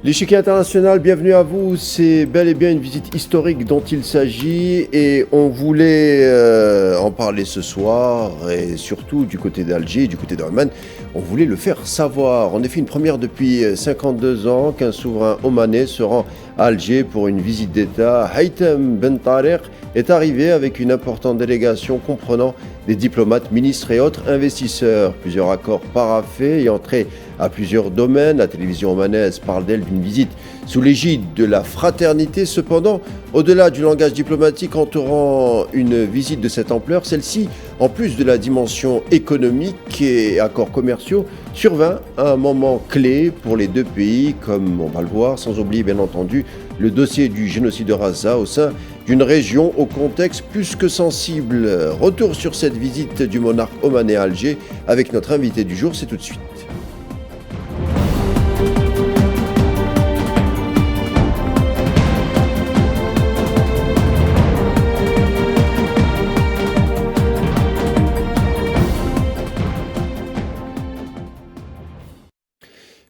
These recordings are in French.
L'échiquier international, bienvenue à vous. C'est bel et bien une visite historique dont il s'agit et on voulait en parler ce soir et surtout du côté d'Alger, du côté d'Oman. On voulait le faire savoir. En effet, une première depuis 52 ans qu'un souverain omanais se rend à Alger pour une visite d'État. Haitham Ben Tareq est arrivé avec une importante délégation comprenant des diplomates, ministres et autres investisseurs. Plusieurs accords paraphés et entrés à plusieurs domaines. La télévision omanaise parle d'elle d'une visite sous l'égide de la fraternité. Cependant, au-delà du langage diplomatique entourant une visite de cette ampleur, celle-ci, en plus de la dimension économique et accords commerciaux, survint à un moment clé pour les deux pays, comme on va le voir, sans oublier bien entendu le dossier du génocide de Raza au sein d'une région au contexte plus que sensible. Retour sur cette visite du monarque omanais à Alger avec notre invité du jour, c'est tout de suite.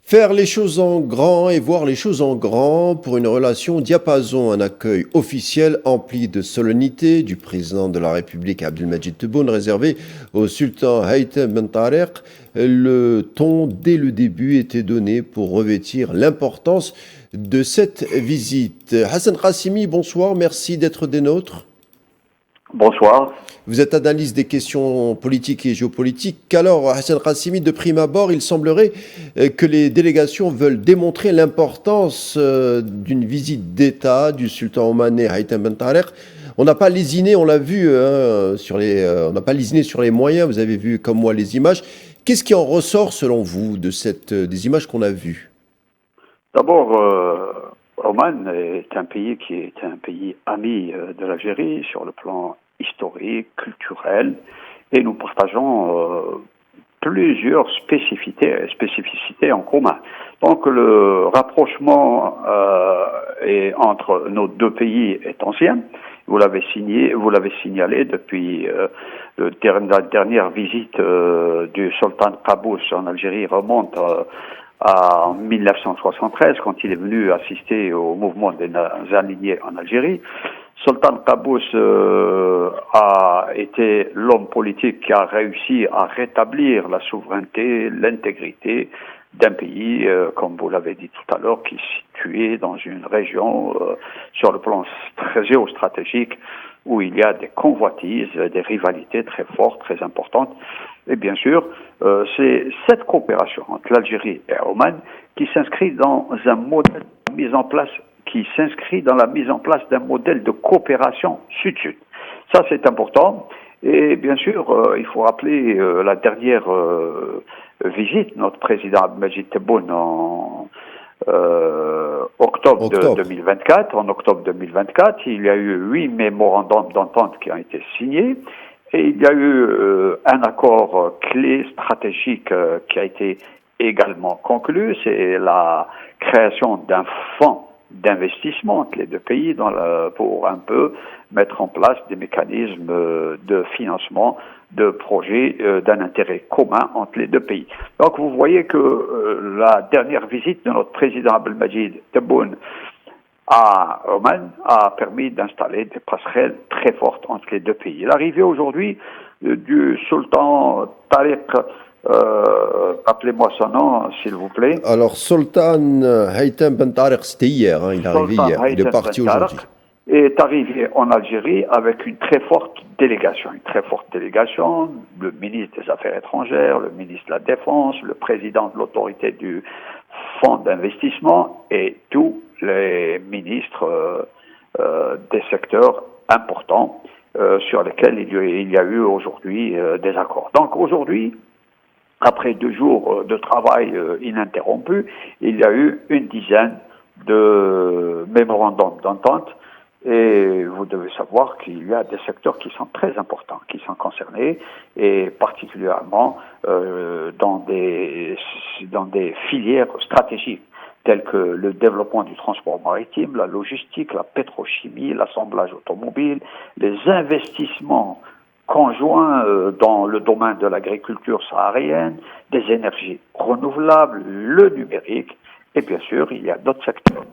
Faire les choses en grand et voir les choses en grand pour une relation diapason, un accueil officiel empli de solennité du président de la République Abdelmadjid Tebboune réservé au sultan Haitham Ben Tareq. Le ton dès le début était donné pour revêtir l'importance de cette visite. Hassan Qassimi, bonsoir, merci d'être des nôtres. Bonsoir. Vous êtes analyste des questions politiques et géopolitiques. Alors, Hassan Qassimi, de prime abord, il semblerait que les délégations veulent démontrer l'importance d'une visite d'État du sultan omanais Haitham Ben Tareq. On n'a pas lésiné, on l'a vu, on n'a pas lésiné sur les moyens. Vous avez vu comme moi les images. Qu'est-ce qui en ressort selon vous des images qu'on a vues? D'abord, Oman est un pays qui est un pays ami de l'Algérie sur le plan historique, culturel, et nous partageons plusieurs spécificités en commun. Donc le rapprochement entre nos deux pays est ancien. Vous l'avez signalé depuis la dernière visite du sultan Qaboos en Algérie remonte en 1973, quand il est venu assister au mouvement des alignés en Algérie. Sultan Qaboos a été l'homme politique qui a réussi à rétablir la souveraineté, l'intégrité d'un pays, comme vous l'avez dit tout à l'heure, qui est situé dans une région sur le plan géostratégique où il y a des convoitises, des rivalités très fortes, très importantes. Et bien sûr, c'est cette coopération entre l'Algérie et Oman qui s'inscrit dans un modèle mis en place, d'un modèle de coopération sud-sud. Ça, c'est important. Et bien sûr, il faut rappeler la dernière visite, notre président Abdelmadjid Tebboune en octobre 2024. En octobre 2024, il y a eu 8 mémorandums d'entente qui ont été signés. Et il y a eu un accord clé stratégique qui a été également conclu. C'est la création d'un fonds d'investissement entre les deux pays pour un peu mettre en place des mécanismes de financement de projets d'un intérêt commun entre les deux pays. Donc vous voyez que la dernière visite de notre président Abdelmadjid Tebboune à Oman a permis d'installer des passerelles très fortes entre les deux pays. L'arrivée aujourd'hui du sultan Tariq, appelez-moi son nom s'il vous plaît. Alors, Sultan Haitham Ben Tareq, c'était hier, il est arrivé hier, il est parti aujourd'hui. Est arrivé en Algérie avec une très forte délégation. Le ministre des Affaires étrangères, le ministre de la Défense, le président de l'autorité du fonds d'investissement et tous les ministres des secteurs importants sur lesquels il y a eu aujourd'hui des accords. Donc aujourd'hui, après 2 jours de travail ininterrompu, il y a eu une dizaine de mémorandums d'entente. Et vous devez savoir qu'il y a des secteurs qui sont très importants, qui sont concernés, et particulièrement dans des filières stratégiques, telles que le développement du transport maritime, la logistique, la pétrochimie, l'assemblage automobile, les investissements conjoints dans le domaine de l'agriculture saharienne, des énergies renouvelables, le numérique, Et bien sûr, il y a d'autres secteurs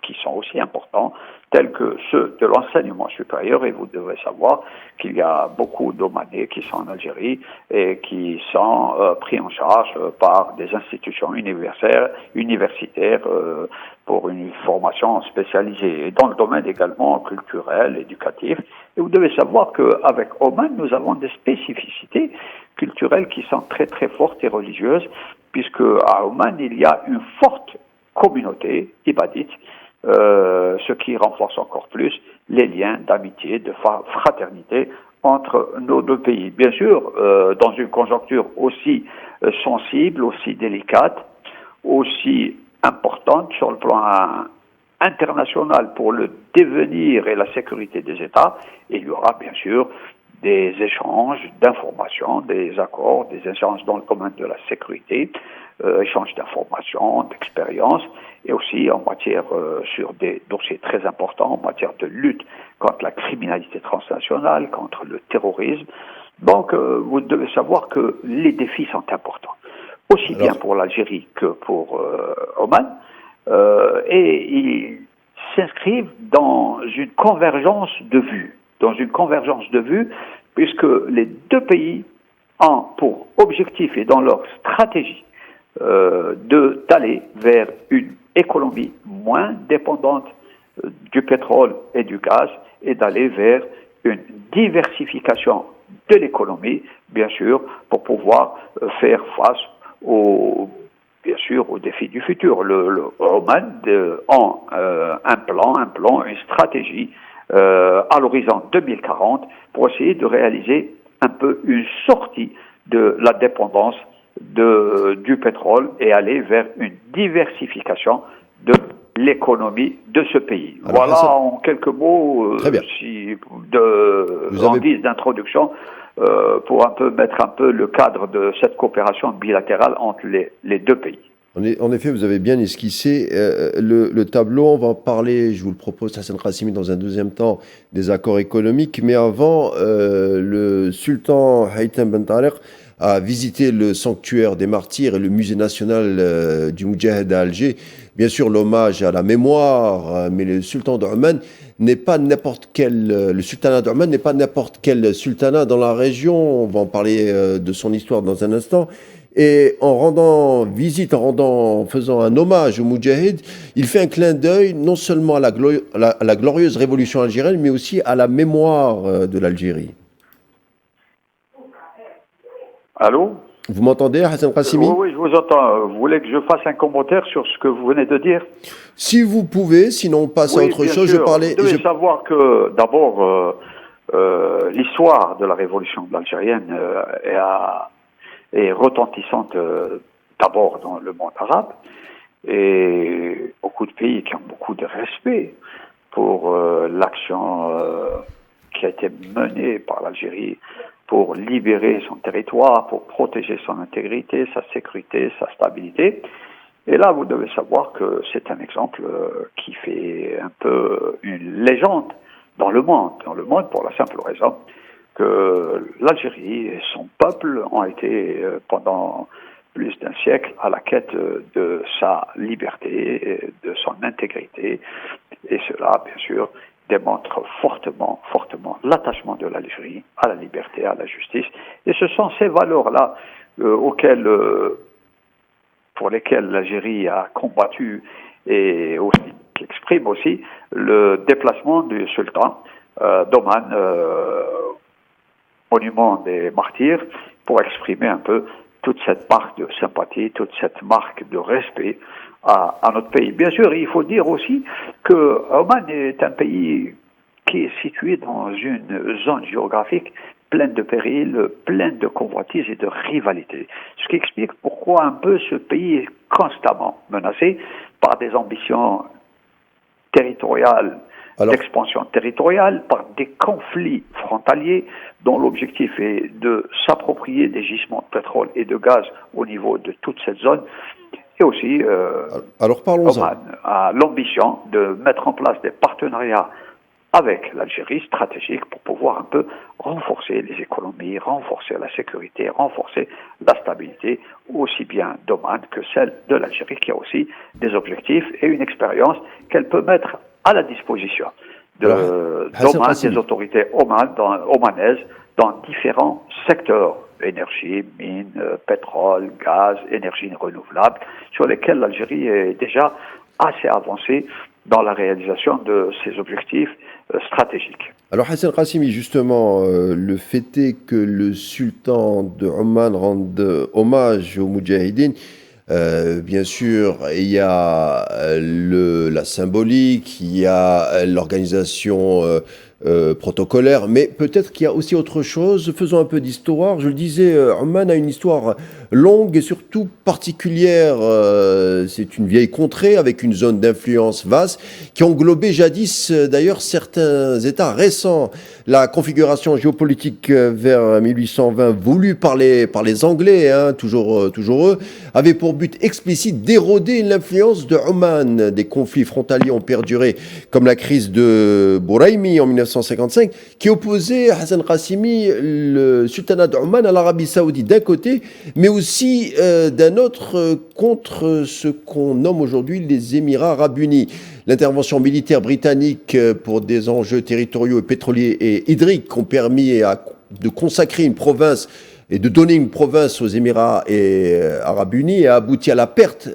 qui sont aussi importants, tels que ceux de l'enseignement supérieur. Et vous devez savoir qu'il y a beaucoup d'Omanais qui sont en Algérie et qui sont pris en charge par des institutions universitaires pour une formation spécialisée. Et dans le domaine également culturel, éducatif. Et vous devez savoir qu'avec Oman, nous avons des spécificités culturelles qui sont très très fortes et religieuses, puisque à Oman, il y a une forte communauté ibadite, ce qui renforce encore plus les liens d'amitié, de fraternité entre nos deux pays. Bien sûr, dans une conjoncture aussi sensible, aussi délicate, aussi importante sur le plan international pour le devenir et la sécurité des États, il y aura bien sûr des échanges d'informations, des accords, des échanges dans le domaine de la sécurité, échanges d'informations, d'expériences, et aussi en matière sur des dossiers très importants, en matière de lutte contre la criminalité transnationale, contre le terrorisme. Donc, vous devez savoir que les défis sont importants, aussi bien pour l'Algérie que pour Oman, et ils s'inscrivent dans une convergence de vues. Puisque les deux pays ont pour objectif et dans leur stratégie d'aller vers une économie moins dépendante du pétrole et du gaz et d'aller vers une diversification de l'économie, bien sûr, pour pouvoir faire face aux défis du futur. Le Oman a un plan, une stratégie à l'horizon 2040 pour essayer de réaliser un peu une sortie de la dépendance du pétrole et aller vers une diversification de l'économie de ce pays. Alors, voilà Hassan, en quelques mots en guise d'introduction pour mettre un peu le cadre de cette coopération bilatérale entre les deux pays. En effet, vous avez bien esquissé le tableau. On va en parler, je vous le propose, Hassan Qassimi, dans un deuxième temps, des accords économiques. Mais avant, le sultan Haitham Ben Tareq a visité le sanctuaire des martyrs et le musée national du Moudjahed à Alger. Bien sûr, l'hommage à la mémoire, mais le sultan d'Oman n'est pas n'importe quel... le sultanat d'Oman n'est pas n'importe quel sultanat dans la région. On va en parler de son histoire dans un instant. Et en faisant un hommage au Moudjahid, il fait un clin d'œil non seulement à la glorieuse révolution algérienne, mais aussi à la mémoire de l'Algérie. Allô ? Vous m'entendez, Hassan Qassimi ? Oui, je vous entends. Vous voulez que je fasse un commentaire sur ce que vous venez de dire ? Si vous pouvez, sinon on passe à autre chose. Sûr. Vous devez savoir que, d'abord, l'histoire de la révolution algérienne est retentissante d'abord dans le monde arabe, et beaucoup de pays qui ont beaucoup de respect pour l'action qui a été menée par l'Algérie pour libérer son territoire, pour protéger son intégrité, sa sécurité, sa stabilité. Et là, vous devez savoir que c'est un exemple qui fait un peu une légende dans le monde pour la simple raison que l'Algérie et son peuple ont été pendant plus d'un siècle à la quête de sa liberté, de son intégrité, et cela, bien sûr, démontre fortement l'attachement de l'Algérie à la liberté, à la justice, et ce sont ces valeurs-là pour lesquelles l'Algérie a combattu et aussi qui exprime aussi le déplacement du sultan d'Oman, monument des martyrs, pour exprimer un peu toute cette marque de sympathie, toute cette marque de respect à notre pays. Bien sûr, il faut dire aussi que Oman est un pays qui est situé dans une zone géographique pleine de périls, pleine de convoitises et de rivalités. Ce qui explique pourquoi un peu ce pays est constamment menacé par des ambitions territoriales, d'expansion territoriale, par des conflits frontaliers dont l'objectif est de s'approprier des gisements de pétrole et de gaz au niveau de toute cette zone. Et aussi, Oman a l'ambition de mettre en place des partenariats avec l'Algérie stratégique pour pouvoir un peu renforcer les économies, renforcer la sécurité, renforcer la stabilité, aussi bien d'Oman que celle de l'Algérie, qui a aussi des objectifs et une expérience qu'elle peut mettre à la disposition d'Oman, des autorités omanaises dans différents secteurs, énergie, mines, pétrole, gaz, énergie renouvelable, sur lesquels l'Algérie est déjà assez avancée dans la réalisation de ses objectifs stratégiques. Alors Hassan Qassimi, justement, le fait est que le sultan de Oman rende hommage aux Moudjahidines. Bien sûr, il y a la symbolique, il y a l'organisation protocolaire, mais peut-être qu'il y a aussi autre chose. Faisons un peu d'histoire. Je le disais, Oman a une histoire longue et surtout particulière. C'est une vieille contrée avec une zone d'influence vaste qui englobait jadis d'ailleurs certains États récents. La configuration géopolitique vers 1820 voulue par les Anglais, toujours eux, avait pour but explicite d'éroder l'influence de Oman. Des conflits frontaliers ont perduré, comme la crise de Bouraimi en 1955, qui opposait Hassan Qassimi, le sultanat d'Oman, à l'Arabie Saoudite d'un côté, mais aussi d'un autre contre ce qu'on nomme aujourd'hui les Émirats Arabes Unis. L'intervention militaire britannique pour des enjeux territoriaux et pétroliers et hydriques ont permis de consacrer une province et de donner une province aux Émirats Arabes Unis et a abouti à la perte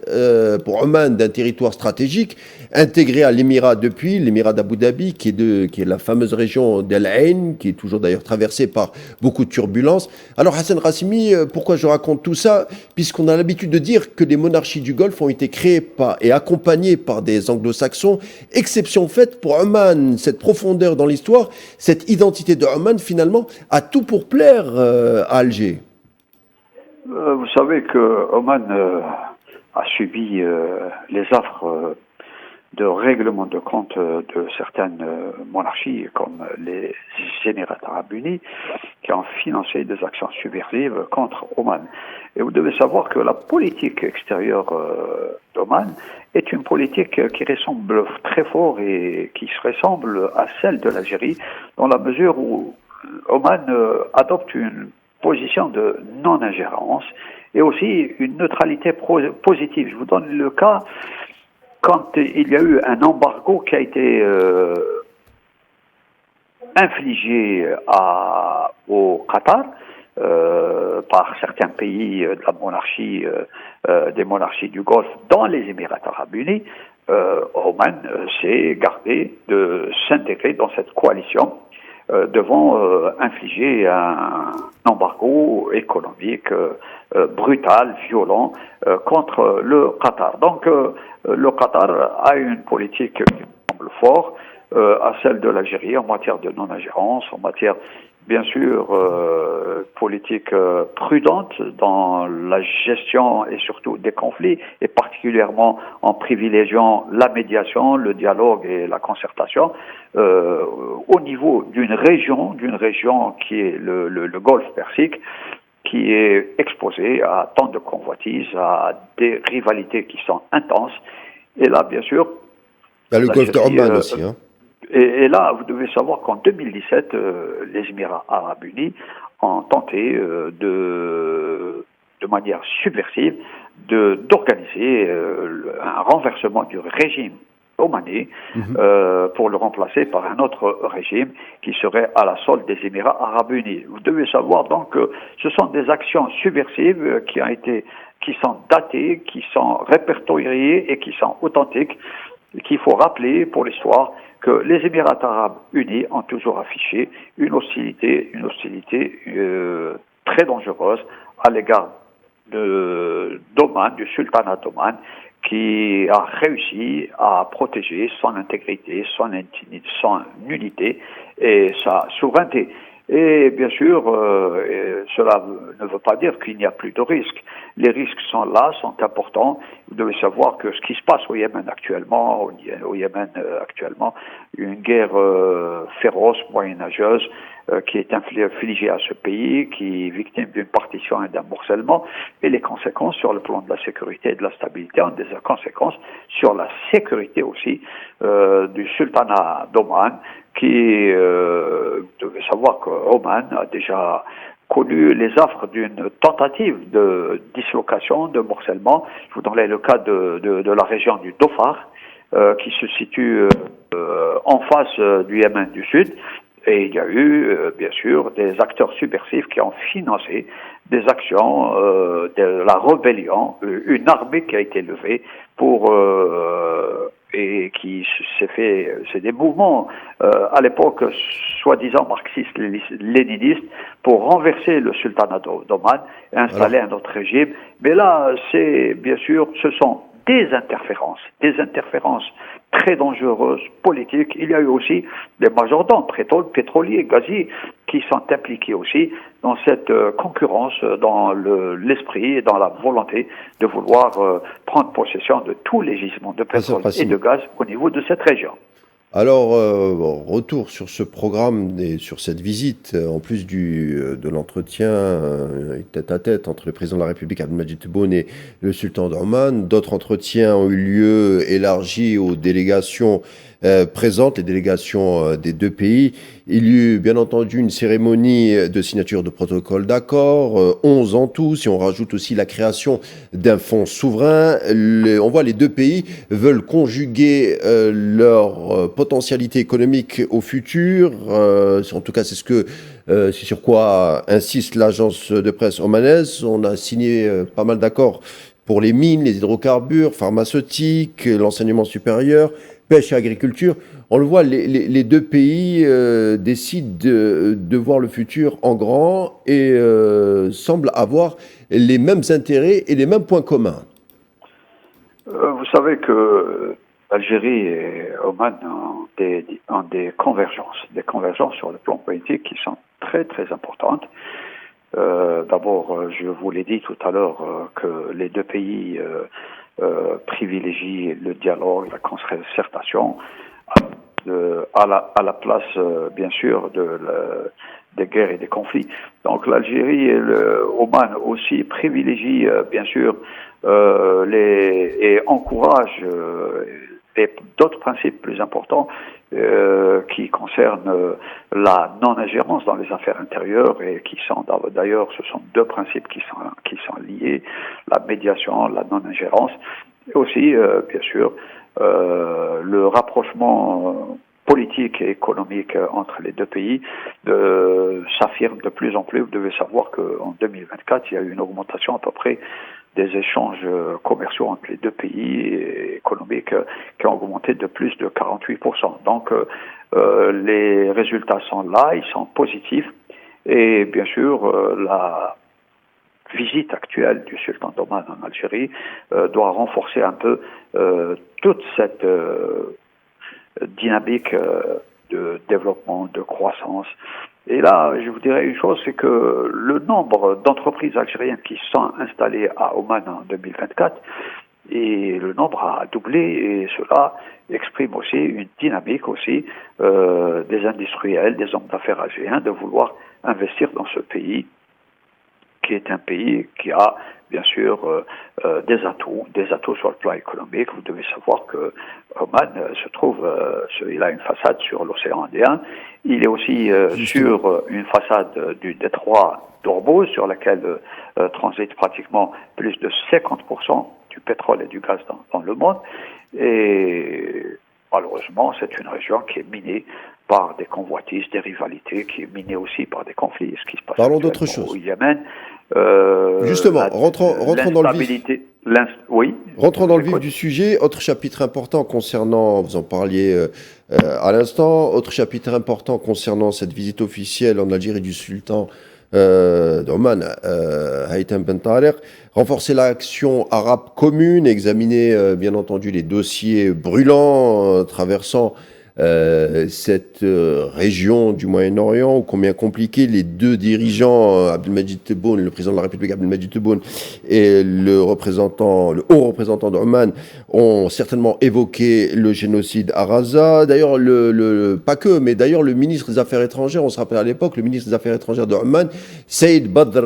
pour Oman d'un territoire stratégique intégré à l'Émirat depuis, l'Émirat d'Abu Dhabi, qui est la fameuse région d'Al Ain, qui est toujours d'ailleurs traversée par beaucoup de turbulences. Alors Hassan Qassimi, pourquoi je raconte tout ça? Puisqu'on a l'habitude de dire que les monarchies du Golfe ont été créées et accompagnées par des anglo-saxons, exception faite pour Oman. Cette profondeur dans l'histoire, cette identité de Oman, finalement, a tout pour plaire à Alger. Vous savez que Oman a subi les affres de règlement de compte de certaines monarchies comme les Émirats Arabes Unis qui ont financé des actions subversives contre Oman. Et vous devez savoir que la politique extérieure d'Oman est une politique qui ressemble très fort et qui se ressemble à celle de l'Algérie dans la mesure où Oman adopte une position de non-ingérence et aussi une neutralité positive. Je vous donne le cas quand il y a eu un embargo qui a été infligé au Qatar par certains pays de la monarchie, des monarchies du Golfe dans les Émirats Arabes Unis, Oman s'est gardé de s'intégrer dans cette coalition devant infliger un embargo économique brutal, violent contre le Qatar. Donc le Qatar a une politique qui semble fort à celle de l'Algérie en matière de non-ingérence, en matière bien sûr politique prudente dans la gestion et surtout des conflits, et particulièrement en privilégiant la médiation, le dialogue et la concertation au niveau d'une région qui est le Golfe Persique, qui est exposée à tant de convoitises, à des rivalités qui sont intenses. Et là, bien sûr... Le Golfe d'Oman aussi, Et là, vous devez savoir qu'en 2017, les Émirats Arabes Unis ont tenté de manière subversive d'organiser un renversement du régime omanais pour le remplacer par un autre régime qui serait à la solde des Émirats Arabes Unis. Vous devez savoir donc que ce sont des actions subversives qui sont datées, qui sont répertoriées et qui sont authentiques, qu'il faut rappeler pour l'histoire que les Émirats Arabes Unis ont toujours affiché une hostilité très dangereuse à l'égard d'Oman, du sultanat d'Oman, qui a réussi à protéger son intégrité, son unité et sa souveraineté. Et bien sûr, cela ne veut pas dire qu'il n'y a plus de risques. Les risques sont là, sont importants. Vous devez savoir que ce qui se passe au Yémen actuellement, une guerre féroce, moyenâgeuse, qui est infligée à ce pays, qui est victime d'une partition et d'un morcellement, et les conséquences sur le plan de la sécurité et de la stabilité ont des conséquences sur la sécurité aussi du sultanat d'Oman, qui, vous devez savoir que Oman a déjà connu les affres d'une tentative de dislocation, de morcellement. Je vous donnerai le cas de la région du Dhofar, qui se situe en face du Yémen du Sud. Et il y a eu, bien sûr, des acteurs subversifs qui ont financé des actions de la rébellion, une armée qui a été levée pour et qui s'est fait, c'est des mouvements à l'époque soi-disant marxistes-léninistes pour renverser le sultanat d'Oman et installer un autre régime. Mais là, c'est bien sûr, ce sont des interférences très dangereuses, politiques. Il y a eu aussi des majordons pétroliers, gaziers, qui sont impliqués aussi dans cette concurrence, dans l'esprit et dans la volonté de vouloir prendre possession de tous les gisements de pétrole et de gaz au niveau de cette région. Alors, retour sur ce programme et sur cette visite, en plus de l'entretien tête-à-tête entre le président de la République, Abdelmadjid Tebboune, et le sultan d'Oman, d'autres entretiens ont eu lieu élargis aux délégations présentes, les délégations des deux pays. Il y eut bien entendu une cérémonie de signature de protocole d'accord, 11 en tout, si on rajoute aussi la création d'un fonds souverain. On voit les deux pays veulent conjuguer leur potentialité économique au futur. En tout cas, c'est sur quoi insiste l'agence de presse omanaise. On a signé pas mal d'accords pour les mines, les hydrocarbures, pharmaceutiques, l'enseignement supérieur, pêche et agriculture. On le voit, les deux pays décident de voir le futur en grand et semblent avoir les mêmes intérêts et les mêmes points communs. Vous savez que Algérie et Oman ont des convergences sur le plan politique qui sont très très importantes. D'abord, je vous l'ai dit tout à l'heure que les deux pays privilégient le dialogue, la concertation à la place, bien sûr, des guerres et des conflits. Donc l'Algérie et l'Oman aussi privilégient, bien sûr, et encouragent d'autres principes plus importants qui concernent la non-ingérence dans les affaires intérieures et qui sont d'ailleurs, ce sont deux principes qui sont liés, la médiation, la non-ingérence, et aussi, bien sûr, le rapprochement politique et économique entre les deux pays s'affirme de plus en plus. Vous devez savoir qu'en 2024, il y a eu une augmentation à peu près des échanges commerciaux entre les deux pays économiques qui ont augmenté de plus de 48%. Donc les résultats sont là, ils sont positifs et bien sûr la visite actuelle du sultan d'Oman en Algérie doit renforcer un peu toute cette dynamique de développement, de croissance. Et là, je vous dirais une chose, c'est que le nombre d'entreprises algériennes qui sont installées à Oman en 2024, et le nombre a doublé, et cela exprime aussi une dynamique aussi des industriels, des hommes d'affaires algériens de vouloir investir dans ce pays, qui est un pays qui a bien sûr des atouts sur le plan économique. Vous devez savoir que Oman se trouve, il a une façade sur l'océan Indien. Il est aussi sur une façade du détroit d'Ormuz, sur laquelle transite pratiquement plus de 50% du pétrole et du gaz dans le monde. Et malheureusement, c'est une région qui est minée par des convoitises, des rivalités, qui est minée aussi par des conflits. Ce qui se passe Parlons d'autre chose. Au Yémen. Justement, rentrons dans le vif. Oui. Rentrons dans le vif du sujet. Autre chapitre important concernant, vous en parliez à l'instant, autre chapitre important concernant cette visite officielle en Algérie du sultan d'Oman, Haitham Ben Tareq, renforcer l'action arabe commune, examiner bien entendu les dossiers brûlants traversant cette région du Moyen-Orient, combien compliqué les deux dirigeants, Abdelmadjid Tebboune, le président de la République Abdelmadjid Tebboune, et le haut représentant d'Oman, ont certainement évoqué le génocide à Raza. D'ailleurs, pas que, mais d'ailleurs, le ministre des Affaires étrangères, on se rappelle à l'époque, le ministre des Affaires étrangères d'Oman, Saïd Badr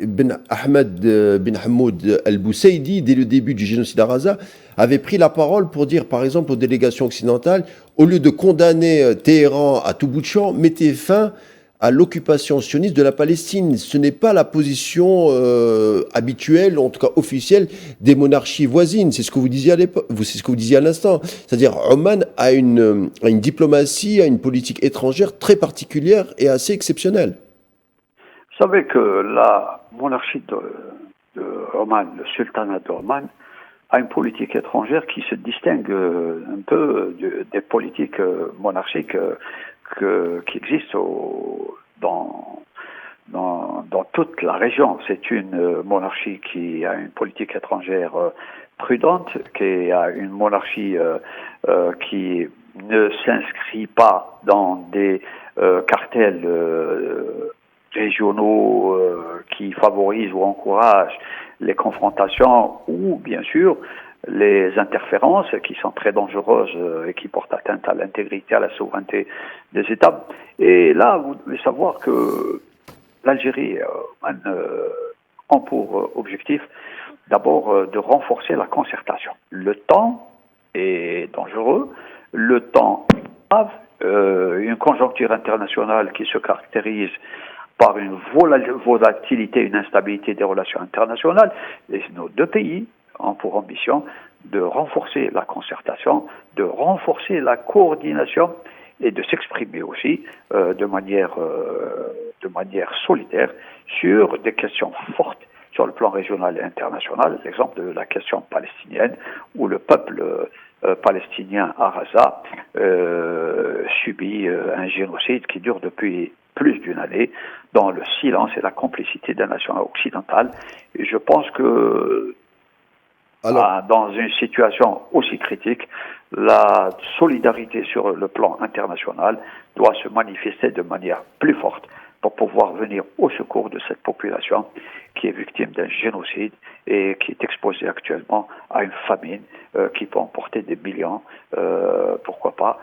Ben Ahmed Ben Hamoud Al-Boussaidi, dès le début du génocide à Raza, avait pris la parole pour dire, par exemple, aux délégations occidentales, au lieu de condamner Téhéran à tout bout de champ, mettez fin à l'occupation sioniste de la Palestine. Ce n'est pas la position habituelle, en tout cas officielle, des monarchies voisines. C'est ce que vous disiez à l'époque, c'est ce que vous disiez à l'instant. C'est-à-dire, Oman a une diplomatie, a une politique étrangère très particulière et assez exceptionnelle. Vous savez que la monarchie de Oman, le sultanat d'Oman, a une politique étrangère qui se distingue un peu des politiques monarchiques qui existent dans toute la région. C'est une monarchie qui a une politique étrangère prudente, qui a une monarchie qui ne s'inscrit pas dans des cartels régionaux qui favorisent ou encouragent les confrontations ou, bien sûr, les interférences qui sont très dangereuses et qui portent atteinte à l'intégrité, à la souveraineté des États. Et là, vous devez savoir que l'Algérie ont pour objectif d'abord de renforcer la concertation. Le temps est dangereux, le temps est grave, une conjoncture internationale qui se caractérise par une volatilité, une instabilité des relations internationales. Et nos deux pays ont pour ambition de renforcer la concertation, de renforcer la coordination et de s'exprimer aussi de manière solidaire sur des questions fortes sur le plan régional et international. L'exemple de la question palestinienne, où le peuple palestinien à Gaza subit un génocide qui dure depuis plus d'une année, dans le silence et la complicité des nations occidentales. Et je pense que dans une situation aussi critique, la solidarité sur le plan international doit se manifester de manière plus forte pour pouvoir venir au secours de cette population qui est victime d'un génocide et qui est exposée actuellement à une famine qui peut emporter des millions, pourquoi pas,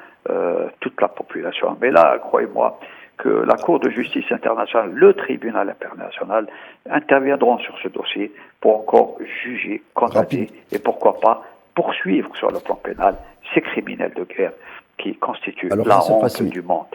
toute la population. Mais là, croyez-moi, que la Cour de justice internationale, le tribunal international interviendront sur ce dossier pour encore juger, condamner et pourquoi pas poursuivre sur le plan pénal ces criminels de guerre qui constituent la honte du monde.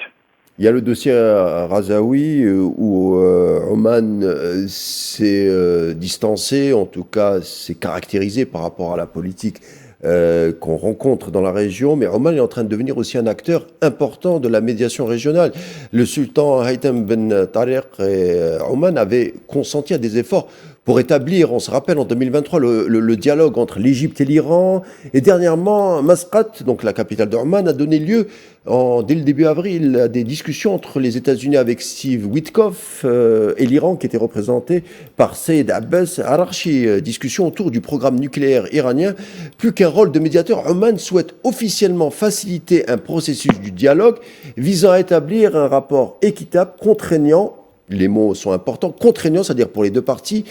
Il y a le dossier Razaoui où Oman s'est distancé, en tout cas s'est caractérisé par rapport à la politique qu'on rencontre dans la région, mais Oman est en train de devenir aussi un acteur important de la médiation régionale. Le sultan Haytham Ben Tariq et Oman avaient consenti à des efforts pour établir, on se rappelle, en 2023, le dialogue entre l'Égypte et l'Iran. Et dernièrement, Masqat, donc la capitale d'Oman, a donné lieu, dès le début avril, à des discussions entre les États-Unis avec Steve Witkoff et l'Iran, qui était représenté par Saïd Abbas Araghchi. Discussion autour du programme nucléaire iranien. Plus qu'un rôle de médiateur, Oman souhaite officiellement faciliter un processus du dialogue visant à établir un rapport équitable, contraignant, les mots sont importants, contraignants, c'est-à-dire pour les deux parties,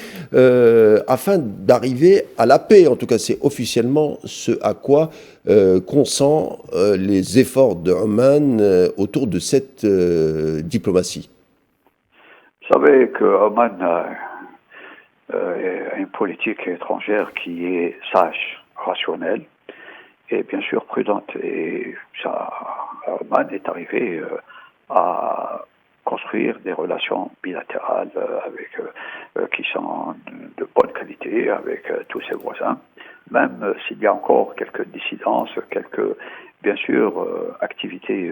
afin d'arriver à la paix. En tout cas, c'est officiellement ce à quoi consent les efforts de Oman autour de cette diplomatie. Vous savez que Oman a une politique étrangère qui est sage, rationnelle et bien sûr prudente. Et ça, Oman est arrivé à construire des relations bilatérales qui sont de bonne qualité avec tous ses voisins, même s'il y a encore quelques dissidences, quelques, bien sûr, activités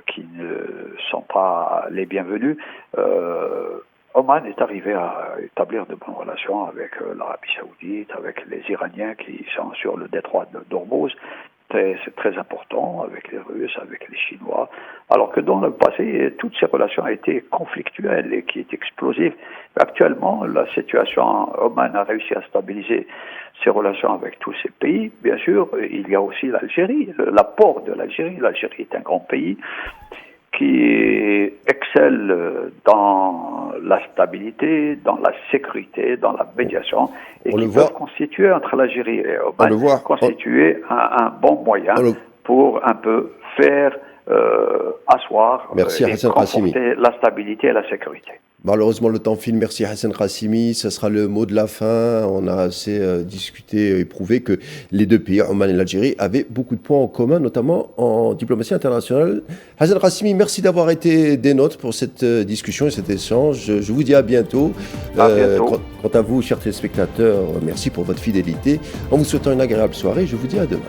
qui ne sont pas les bienvenues. Oman est arrivé à établir de bonnes relations avec l'Arabie Saoudite, avec les Iraniens qui sont sur le détroit d'Ormuz, c'est très important avec les Russes, avec les Chinois, alors que dans le passé, toutes ces relations étaient conflictuelles et qui étaient explosives. Actuellement, la situation, Oman a réussi à stabiliser ses relations avec tous ces pays. Bien sûr, il y a aussi l'Algérie, l'apport de l'Algérie. L'Algérie est un grand pays qui excelle dans la stabilité, dans la sécurité, dans la médiation, et qui peuvent constituer entre l'Algérie et Oman, constituer un bon moyen pour un peu faire asseoir et conforter la stabilité et la sécurité. Malheureusement, le temps file. Merci Hassan Qassimi. Ce sera le mot de la fin. On a assez discuté et prouvé que les deux pays, Oman et l'Algérie, avaient beaucoup de points en commun, notamment en diplomatie internationale. Hassan Qassimi, merci d'avoir été des nôtres pour cette discussion et cet échange. Je vous dis à bientôt. Quant à vous, chers téléspectateurs, merci pour votre fidélité. En vous souhaitant une agréable soirée, je vous dis à demain.